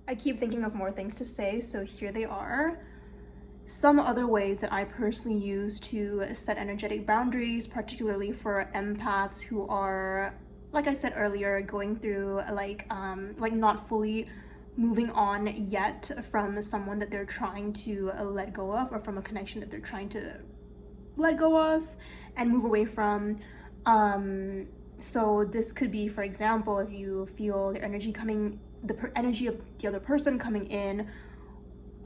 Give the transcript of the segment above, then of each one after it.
I keep thinking of more things to say, so here they are. Some other ways that I personally use to set energetic boundaries, particularly for empaths who are, like I said earlier, going through like not fully moving on yet from someone that they're trying to let go of, or from a connection that they're trying to let go of and move away from. So this could be, for example, if you feel the energy energy of the other person coming in,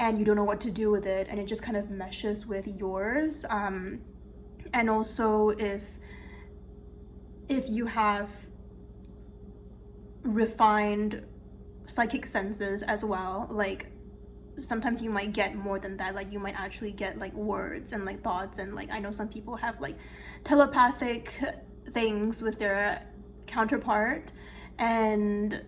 and you don't know what to do with it, and it just kind of meshes with yours. And also if you have refined psychic senses as well, like sometimes you might get more than that, like you might actually get like words and like thoughts, and like I know some people have like telepathic things with their counterpart, and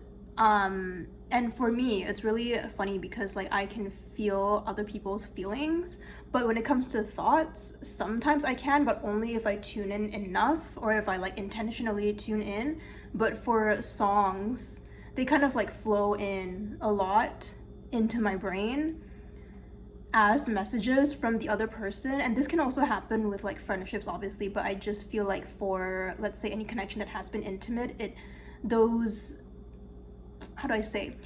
for me it's really funny because like I can feel other people's feelings, but when it comes to thoughts, sometimes I can, but only if I tune in enough, or if I like intentionally tune in. But for songs, they kind of like flow in a lot into my brain as messages from the other person. And this can also happen with like friendships, obviously, but I just feel like for, let's say, any connection that has been intimate, how do I say,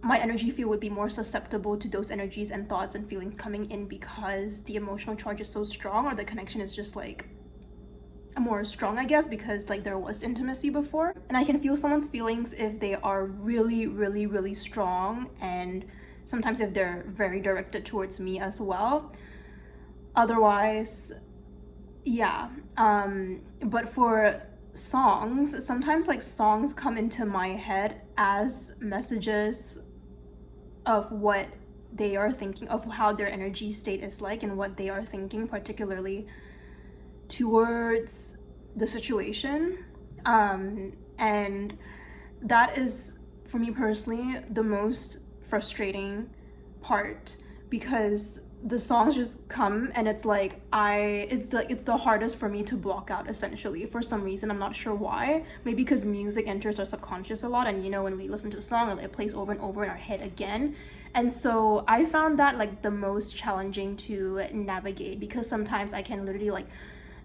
my energy field would be more susceptible to those energies and thoughts and feelings coming in, because the emotional charge is so strong, or the connection is just like more strong, I guess, because like there was intimacy before. And I can feel someone's feelings if they are really, really, really strong, and sometimes if they're very directed towards me as well. Otherwise, yeah. But for songs, sometimes like songs come into my head as messages of what they are thinking, of how their energy state is like, and what they are thinking, particularly towards the situation. And that is, for me personally, the most frustrating part, because the songs just come and it's like it's the hardest for me to block out, essentially, for some reason. I'm not sure why. Maybe because music enters our subconscious a lot, and you know, when we listen to a song, it plays over and over in our head again. And so I found that like the most challenging to navigate, because sometimes I can literally like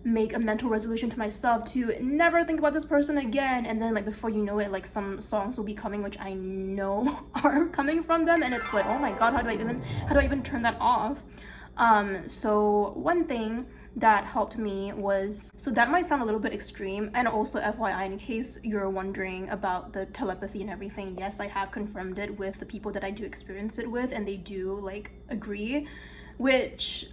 make a mental resolution to myself to never think about this person again, and then like before you know it, like some songs will be coming which I know are coming from them, and it's like, oh my god, how do I even turn that off? So one thing that helped me was, so that might sound a little bit extreme, and also FYI, in case you're wondering about the telepathy and everything, yes, I have confirmed it with the people that I do experience it with, and they do like agree, which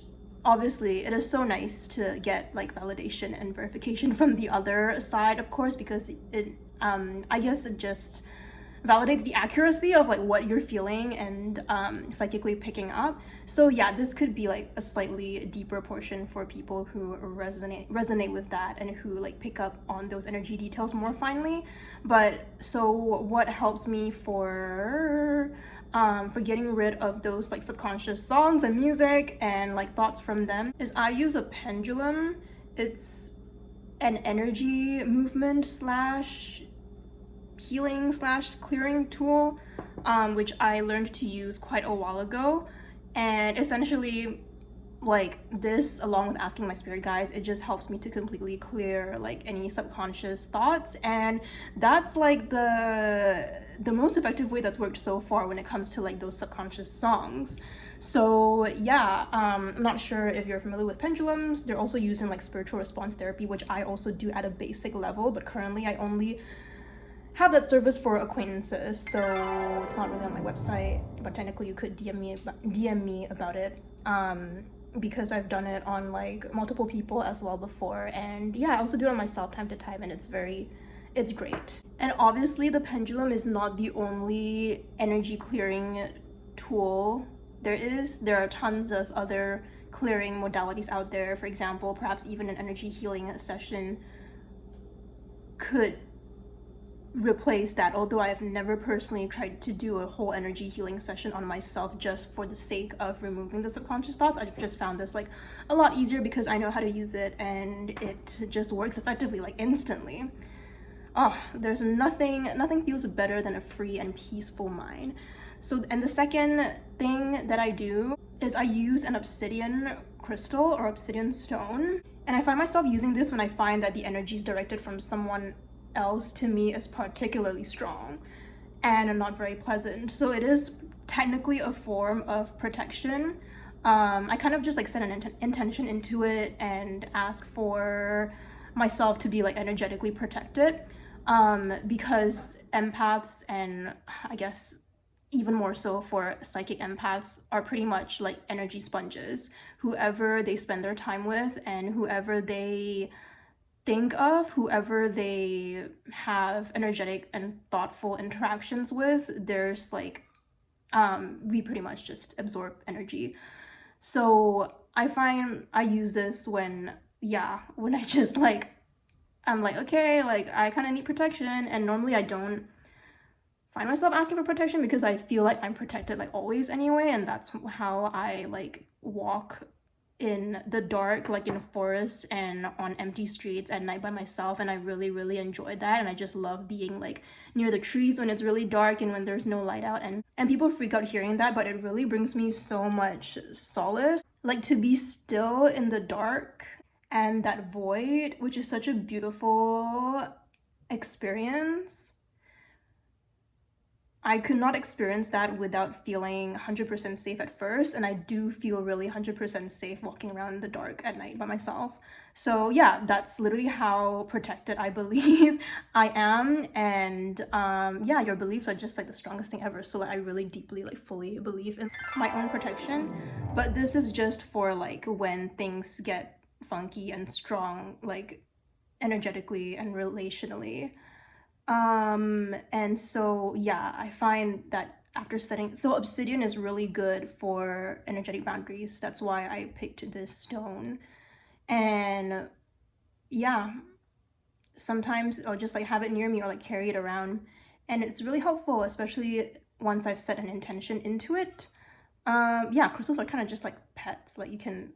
obviously it is so nice to get like validation and verification from the other side, of course, because it I guess it just validates the accuracy of like what you're feeling and psychically picking up. So yeah, this could be like a slightly deeper portion for people who resonate with that, and who like pick up on those energy details more finely. But so what helps me for getting rid of those like subconscious songs and music and like thoughts from them is I use a pendulum. It's an energy movement slash healing slash clearing tool, which I learned to use quite a while ago. And essentially, like this, along with asking my spirit guides, it just helps me to completely clear like any subconscious thoughts. And that's like the most effective way that's worked so far when it comes to like those subconscious songs. So yeah, I'm not sure if you're familiar with pendulums. They're also used in like spiritual response therapy, which I also do at a basic level, but currently I only have that service for acquaintances, so it's not really on my website, but technically you could DM me about it, because I've done it on like multiple people as well before. And yeah, I also do it on myself time to time, and it's great. And obviously the pendulum is not the only energy clearing tool there are tons of other clearing modalities out there. For example, perhaps even an energy healing session could replace that, although I've never personally tried to do a whole energy healing session on myself just for the sake of removing the subconscious thoughts. I've just found this like a lot easier because I know how to use it, and it just works effectively, like instantly. Oh, there's nothing feels better than a free and peaceful mind. So, and the second thing that I do is I use an obsidian crystal or obsidian stone. And I find myself using this when I find that the energy is directed from someone else to me is particularly strong and not very pleasant. So it is technically a form of protection. I kind of just like set an intention into it and ask for myself to be like energetically protected, because empaths, and I guess even more so for psychic empaths, are pretty much like energy sponges. Whoever they spend their time with and whoever they think of, whoever they have energetic and thoughtful interactions with, there's like we pretty much just absorb energy. So I find I use this when, yeah, when I just like, I'm like, okay, like I kind of need protection, and normally I don't find myself asking for protection because I feel like I'm protected like always anyway, and that's how I like walk in the dark, like in forests and on empty streets at night by myself, and I really enjoyed that. And I just love being like near the trees when it's really dark and when there's no light out, and people freak out hearing that, but it really brings me so much solace, like to be still in the dark and that void, which is such a beautiful experience. I could not experience that without feeling 100% safe at first, and I do feel really 100% safe walking around in the dark at night by myself. So yeah, that's literally how protected I believe I am, and yeah, your beliefs are just like the strongest thing ever. So like, I really deeply like fully believe in my own protection, but this is just for like when things get funky and strong, like energetically and relationally. And so yeah, I find that after setting, so obsidian is really good for energetic boundaries. That's why I picked this stone. And yeah, sometimes I'll just like have it near me or like carry it around. And it's really helpful, especially once I've set an intention into it. Yeah, crystals are kind of just like pets. Like you can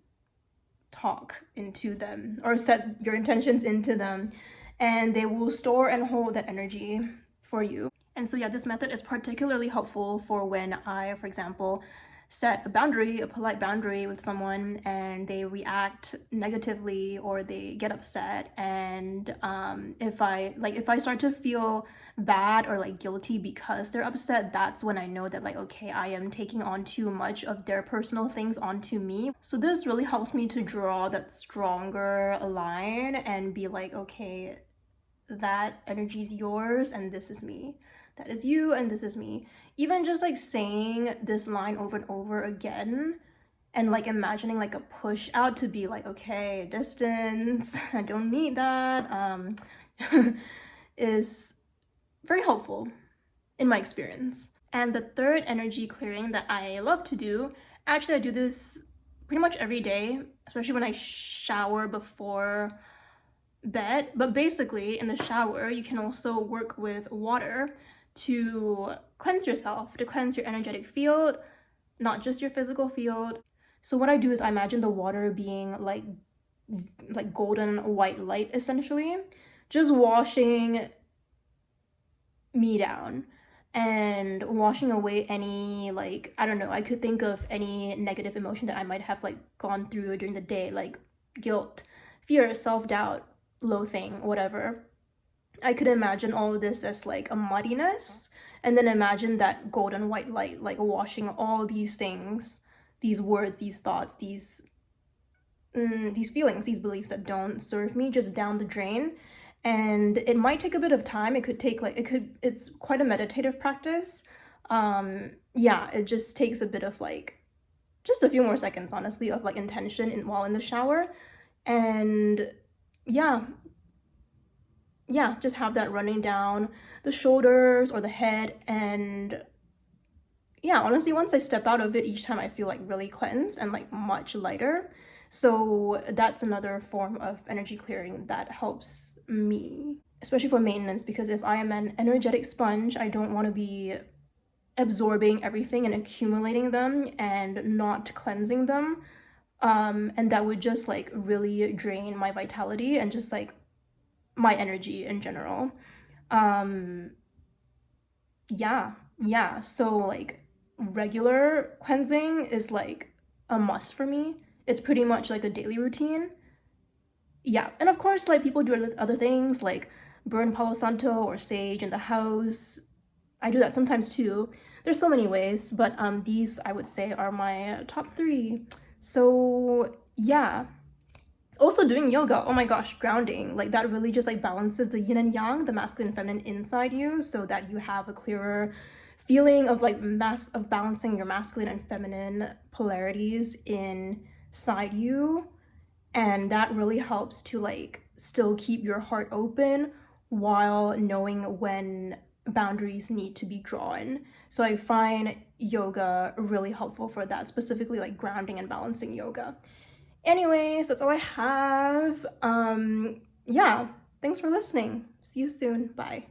talk into them or set your intentions into them, and they will store and hold that energy for you. And so yeah, this method is particularly helpful for when I, for example, set a boundary, a polite boundary with someone, and they react negatively or they get upset. And if I start to feel bad or like guilty because they're upset, that's when I know that like, okay, I am taking on too much of their personal things onto me. So this really helps me to draw that stronger line and be like, okay, that energy is yours and this is me. That is you and this is me. Even just like saying this line over and over again and like imagining like a push out to be like, okay, distance, I don't need that, is very helpful in my experience. And the third energy clearing that I love to do, actually I do this pretty much every day, especially when I shower before bed. But basically in the shower you can also work with water to cleanse yourself, to cleanse your energetic field, not just your physical field. So what I do is I imagine the water being like golden white light, essentially just washing me down and washing away any, like, I don't know, I could think of any negative emotion that I might have like gone through during the day, like guilt, fear, self-doubt, loathing, whatever. I could imagine all of this as like a muddiness, and then imagine that golden white light like washing all these things, these words, these thoughts, these feelings, these beliefs that don't serve me, just down the drain. And it might take a bit of time. It could take like, it's quite a meditative practice. Yeah, it just takes a bit of like just a few more seconds, honestly, of like intention while in the shower. And yeah, just have that running down the shoulders or the head. And yeah, honestly, once I step out of it, each time I feel like really cleansed and like much lighter. So that's another form of energy clearing that helps me, especially for maintenance, because if I am an energetic sponge, I don't want to be absorbing everything and accumulating them and not cleansing them. And that would just like really drain my vitality and just like my energy in general. Yeah, so like regular cleansing is like a must for me. It's pretty much like a daily routine. Yeah, and of course, like people do other things like burn Palo Santo or sage in the house. I do that sometimes too. There's so many ways, but these I would say are my top 3. So yeah. Also doing yoga, oh my gosh, grounding, like that really just like balances the yin and yang, the masculine and feminine inside you, so that you have a clearer feeling of like of balancing your masculine and feminine polarities inside you. And that really helps to like still keep your heart open while knowing when boundaries need to be drawn. So I find yoga really helpful for that, specifically like grounding and balancing yoga. Anyways, that's all I have. Yeah, thanks for listening. See you soon. Bye.